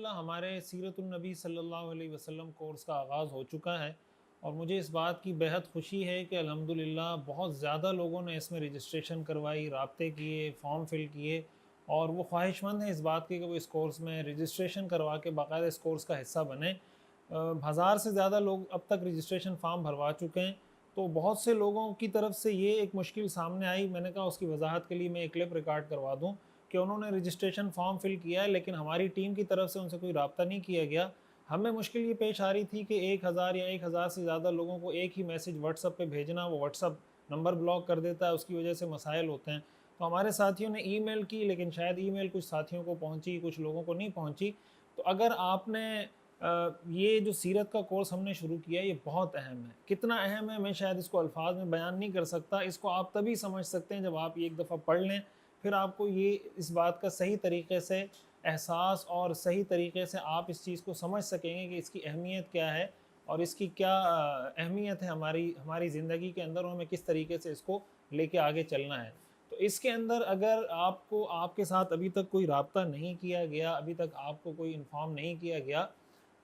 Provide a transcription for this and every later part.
الحمدللہ ہمارے سیرت النبی صلی اللہ علیہ وسلم کورس کا آغاز ہو چکا ہے، اور مجھے اس بات کی بہت خوشی ہے کہ الحمدللہ بہت زیادہ لوگوں نے اس میں رجسٹریشن کروائی، رابطے کیے، فارم فل کیے، اور وہ خواہش مند ہیں اس بات کی کہ وہ اس کورس میں رجسٹریشن کروا کے باقاعدہ اس کورس کا حصہ بنیں۔ 1000 سے زیادہ لوگ اب تک رجسٹریشن فارم بھروا چکے ہیں۔ تو بہت سے لوگوں کی طرف سے یہ ایک مشکل سامنے آئی، میں نے کہا اس کی وضاحت کے لیے میں ایک کلپ ریکارڈ کروا دوں کہ انہوں نے رجسٹریشن فارم فل کیا ہے لیکن ہماری ٹیم کی طرف سے ان سے کوئی رابطہ نہیں کیا گیا۔ ہمیں مشکل یہ پیش آ رہی تھی کہ 1000 یا 1000 سے زیادہ لوگوں کو ایک ہی میسج واٹس ایپ پہ بھیجنا، وہ واٹس ایپ نمبر بلاک کر دیتا ہے، اس کی وجہ سے مسائل ہوتے ہیں۔ تو ہمارے ساتھیوں نے ای میل کی، لیکن شاید ای میل کچھ ساتھیوں کو پہنچی، کچھ لوگوں کو نہیں پہنچی۔ تو اگر آپ نے یہ جو سیرت کا کورس ہم نے شروع کیا ہے یہ بہت اہم ہے۔ کتنا اہم ہے میں شاید اس کو الفاظ میں بیان نہیں کر سکتا۔ اس کو آپ تبھی سمجھ سکتے ہیں جب آپ یہ ایک دفعہ پڑھ لیں، پھر آپ کو یہ اس بات کا صحیح طریقے سے احساس اور صحیح طریقے سے آپ اس چیز کو سمجھ سکیں گے کہ اس کی اہمیت کیا ہے اور اس کی کیا اہمیت ہے ہماری زندگی کے اندر، اور ہمیں کس طریقے سے اس کو لے کے آگے چلنا ہے۔ تو اس کے اندر اگر آپ کے ساتھ ابھی تک کوئی رابطہ نہیں کیا گیا، ابھی تک آپ کو کوئی انفارم نہیں کیا گیا،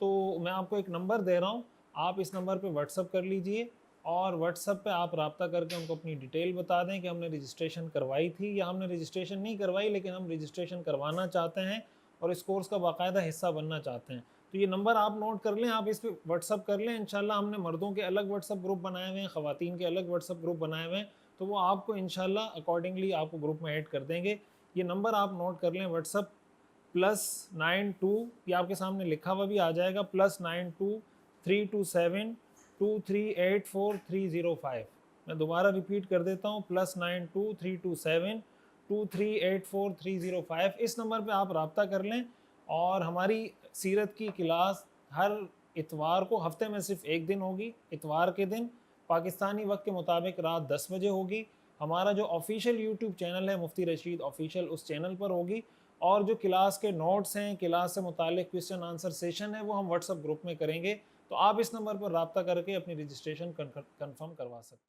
تو میں آپ کو ایک نمبر دے رہا ہوں، آپ اس نمبر پہ واٹس ایپ کر لیجئے، اور واٹس ایپ پہ آپ رابطہ کر کے ان کو اپنی ڈیٹیل بتا دیں کہ ہم نے رجسٹریشن کروائی تھی یا ہم نے رجسٹریشن نہیں کروائی لیکن ہم رجسٹریشن کروانا چاہتے ہیں اور اس کورس کا باقاعدہ حصہ بننا چاہتے ہیں۔ تو یہ نمبر آپ نوٹ کر لیں، آپ اس پہ واٹس ایپ کر لیں۔ انشاءاللہ ہم نے مردوں کے الگ واٹس ایپ گروپ بنائے ہوئے ہیں، خواتین کے الگ واٹس ایپ گروپ بنائے ہوئے ہیں، تو وہ آپ کو انشاءاللہ اکارڈنگلی آپ کو گروپ میں ایڈ کر دیں گے۔ یہ نمبر آپ نوٹ کر لیں، واٹس ایپ +92، یہ آپ کے سامنے لکھا ہوا بھی آ جائے گا، +92 327 2384305۔ میں دوبارہ ریپیٹ کر دیتا ہوں، +92 327 2384305۔ اس نمبر پہ آپ رابطہ کر لیں، اور ہماری سیرت کی کلاس ہر اتوار کو، ہفتے میں صرف ایک دن ہوگی، اتوار کے دن پاکستانی وقت کے مطابق رات 10 بجے ہوگی۔ ہمارا جو آفیشیل یوٹیوب چینل ہے مفتی رشید آفیشیل، اس چینل پر ہوگی، اور جو کلاس کے نوٹس ہیں، کلاس سے متعلق کویسچن آنسر سیشن ہے، وہ ہم واٹس ایپ گروپ میں کریں گے۔ تو آپ اس نمبر پر رابطہ کر کے اپنی رجسٹریشن کنفرم کروا سکتے ہیں۔